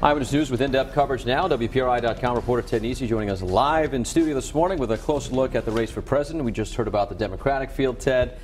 Eyewitness News with in-depth coverage now. WPRI.com reporter Ted Nesi joining us live in studio this morning with a close look at the race for president. We just heard about the Democratic field, Ted.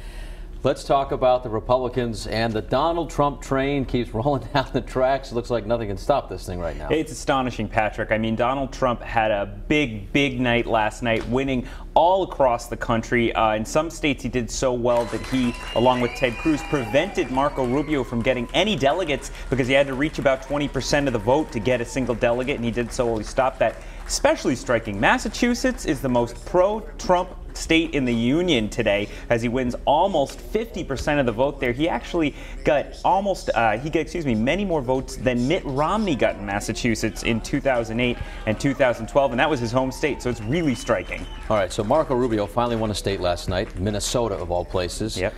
Let's talk about the Republicans, and the Donald Trump train keeps rolling down the tracks. It looks like nothing can stop this thing right now. It's astonishing, Patrick. I mean, Donald Trump had a big night last night, winning all across the country. In some states, he did so well that he, along with Ted Cruz, prevented Marco Rubio from getting any delegates because he had to reach about 20% of the vote to get a single delegate, and he did so well. He stopped that. Especially striking, Massachusetts is the most pro-Trump state in the union today, as he wins almost 50% of the vote there. He actually got many more votes than Mitt Romney got in Massachusetts in 2008 and 2012, and that was his home state, so it's really striking. All right, so Marco Rubio finally won a state last night, Minnesota of all places. Yep.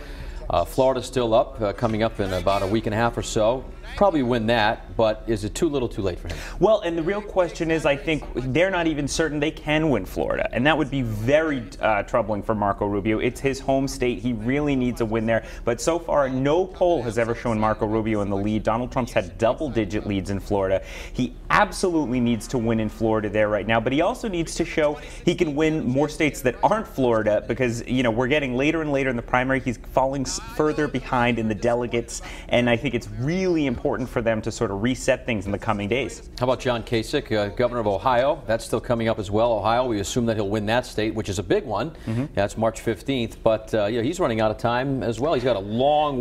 Florida's still up, coming up in about a week and a half or so. Probably win that, but is it too little too late for him? Well, and the real question is, I think they're not even certain they can win Florida, and that would be very troubling for Marco Rubio. It's his home state. He really needs a win there, but so far no poll has ever shown Marco Rubio in the lead. Donald Trump's had double-digit leads in Florida. He absolutely needs to win in Florida there right now, but he also needs to show he can win more states that aren't Florida, because, you know, we're getting later and later in the primary. He's falling further behind in the delegates, and I think it's really important for them to sort of reset things in the coming days. How about John Kasich, governor of Ohio? That's still coming up as well. Ohio, we assume that he'll win that state, which is a big one. That's March 15th. But yeah, he's running out of time as well. He's got a long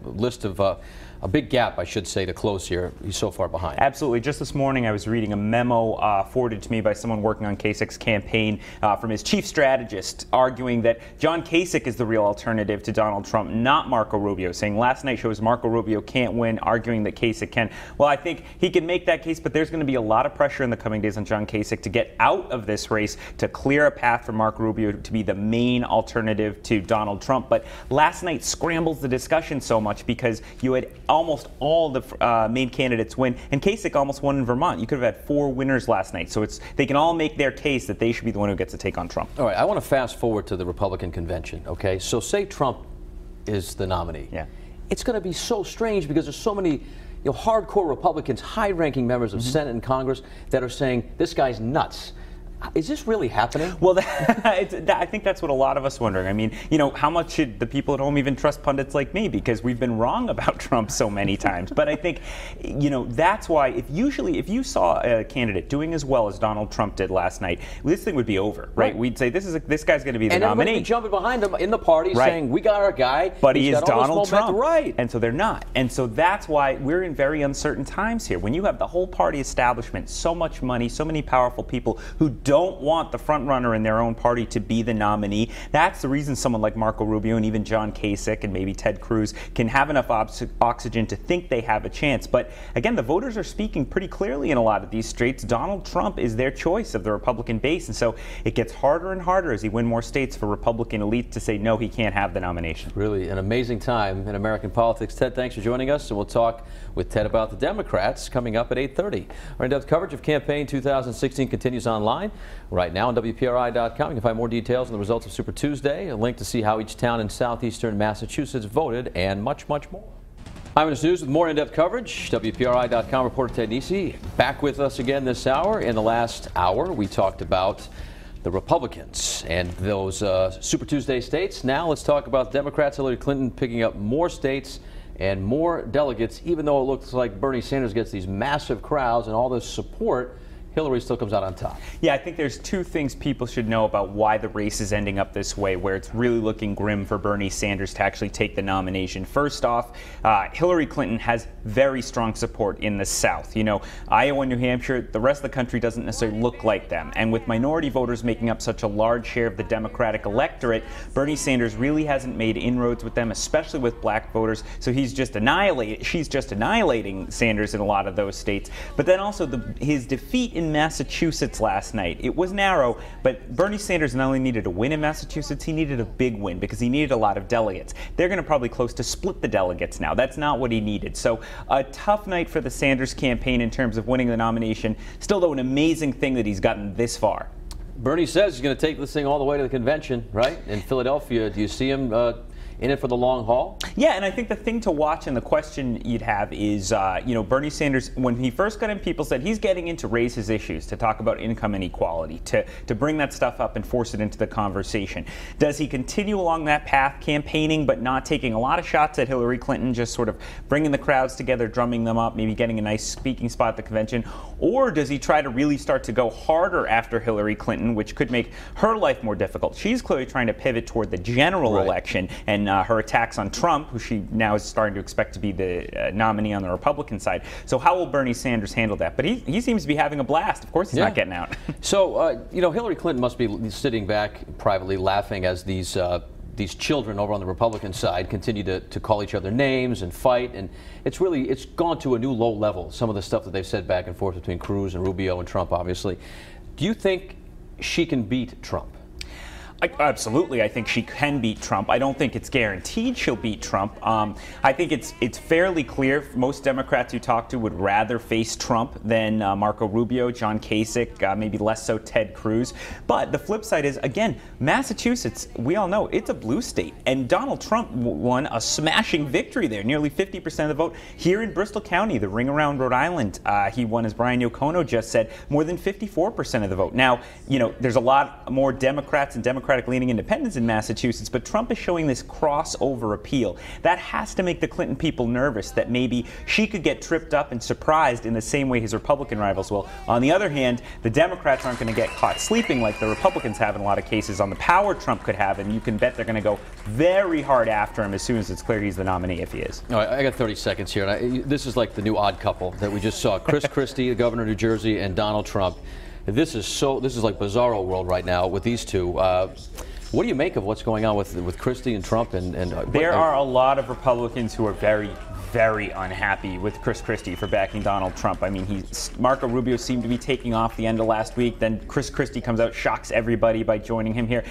list of a big gap, I should say, to close here. He's so far behind. Absolutely. Just this morning, I was reading a memo forwarded to me by someone working on Kasich's campaign from his chief strategist, arguing that John Kasich is the real alternative to Donald Trump, not Marco Rubio, saying last night shows Marco Rubio can't win, arguing that Kasich can. Well, I think he can make that case, but there's going to be a lot of pressure in the coming days on John Kasich to get out of this race, to clear a path for Marco Rubio to be the main alternative to Donald Trump. But last night scrambles the discussion so much because you had almost all the main candidates win, and Kasich almost won in Vermont. You could have had 4 winners last night, so they can all make their case that they should be the one who gets to take on Trump. All right, I want to fast forward to the Republican convention, okay? So say Trump is the nominee. Yeah. It's going to be so strange because there's so many hardcore Republicans, high-ranking members of Senate and Congress that are saying this guy's nuts. Is this really happening? Well, I think that's what a lot of us are wondering. I mean, how much should the people at home even trust pundits like me? Because we've been wrong about Trump so many times. But I think, that's why if you saw a candidate doing as well as Donald Trump did last night, this thing would be over, right? We'd say this guy's going to be the nominee. And everybody jumping behind him in the party saying, we got our guy. But he is Donald Trump. Right. And so they're not. And so that's why we're in very uncertain times here. When you have the whole party establishment, so much money, so many powerful people who don't want the front runner in their own party to be the nominee. That's the reason someone like Marco Rubio and even John Kasich and maybe Ted Cruz can have enough oxygen to think they have a chance. But again, the voters are speaking pretty clearly in a lot of these states. Donald Trump is their choice of the Republican base, and so it gets harder and harder as he wins more states for Republican elites to say no, he can't have the nomination. Really an amazing time in American politics. Ted, thanks for joining us, and we'll talk with Ted about the Democrats coming up at 8:30. Our in-depth coverage of campaign 2016 continues online right now on WPRI.com. You can find more details on the results of Super Tuesday, a link to see how each town in southeastern Massachusetts voted, and much more. Eyewitness News with more in-depth coverage. WPRI.com reporter Ted Nesi back with us again this hour. In the last hour, we talked about the Republicans and those Super Tuesday states. Now let's talk about Democrats. Hillary Clinton picking up more states and more delegates, even though it looks like Bernie Sanders gets these massive crowds and all this support. Hillary still comes out on top. Yeah, I think there's 2 things people should know about why the race is ending up this way, where it's really looking grim for Bernie Sanders to actually take the nomination. First off, Hillary Clinton has very strong support in the South. Iowa and New Hampshire, the rest of the country doesn't necessarily look like them. And with minority voters making up such a large share of the Democratic electorate, Bernie Sanders really hasn't made inroads with them, especially with black voters. So she's just annihilating Sanders in a lot of those states. But then also his defeat in Massachusetts last night. It was narrow, but Bernie Sanders not only needed a win in Massachusetts, he needed a big win because he needed a lot of delegates. They're going to probably close to split the delegates now. That's not what he needed. So a tough night for the Sanders campaign in terms of winning the nomination. Still, though, an amazing thing that he's gotten this far. Bernie says he's going to take this thing all the way to the convention, right? In Philadelphia, do you see him in it for the long haul? Yeah, and I think the thing to watch and the question you'd have is, Bernie Sanders, when he first got in, people said he's getting in to raise his issues, to talk about income inequality, to bring that stuff up and force it into the conversation. Does he continue along that path, campaigning but not taking a lot of shots at Hillary Clinton, just sort of bringing the crowds together, drumming them up, maybe getting a nice speaking spot at the convention? Or does he try to really start to go harder after Hillary Clinton, which could make her life more difficult? She's clearly trying to pivot toward the general election, and her attacks on Trump, who she now is starting to expect to be the nominee on the Republican side. So how will Bernie Sanders handle that? But he seems to be having a blast. Of course he's not getting out. So, Hillary Clinton must be sitting back privately laughing as these children over on the Republican side continue to call each other names and fight, and it's gone to a new low level, some of the stuff that they've said back and forth between Cruz and Rubio and Trump, obviously. Do you think she can beat Trump? Absolutely, I think she can beat Trump. I don't think it's guaranteed she'll beat Trump. I think it's fairly clear. Most Democrats you talk to would rather face Trump than Marco Rubio, John Kasich, maybe less so Ted Cruz. But the flip side is, again, Massachusetts, we all know, it's a blue state. And Donald Trump won a smashing victory there, nearly 50% of the vote. Here in Bristol County, the ring around Rhode Island, he won, as Brian Yocono just said, more than 54% of the vote. Now, there's a lot more Democrats and Democratic-leaning independents in Massachusetts, but Trump is showing this crossover appeal. That has to make the Clinton people nervous that maybe she could get tripped up and surprised in the same way his Republican rivals will. On the other hand, the Democrats aren't going to get caught sleeping like the Republicans have in a lot of cases on the power Trump could have, and you can bet they're going to go very hard after him as soon as it's clear he's the nominee, if he is. All right, I got 30 seconds here, and this is like the new odd couple that we just saw. Chris Christie, the governor of New Jersey, and Donald Trump. This is like bizarro world right now with these two. What do you make of what's going on with Christie and Trump? There are a lot of Republicans who are very, very unhappy with Chris Christie for backing Donald Trump. I mean, Marco Rubio seemed to be taking off the end of last week. Then Chris Christie comes out, shocks everybody by joining him here.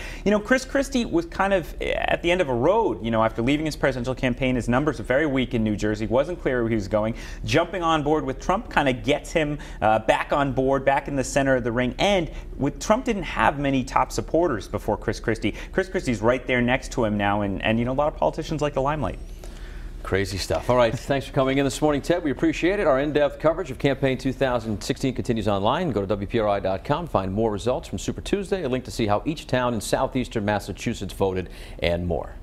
Chris Christie was kind of at the end of a road. After leaving his presidential campaign, his numbers were very weak in New Jersey. Wasn't clear where he was going. Jumping on board with Trump kind of gets him back on board, back in the center of the ring. And with Trump didn't have many top supporters before Chris Christie. Chris Christie's right there next to him now, and a lot of politicians like the limelight. Crazy stuff. All right, thanks for coming in this morning, Ted. We appreciate it. Our in-depth coverage of Campaign 2016 continues online. Go to WPRI.com, find more results from Super Tuesday, a link to see how each town in southeastern Massachusetts voted, and more.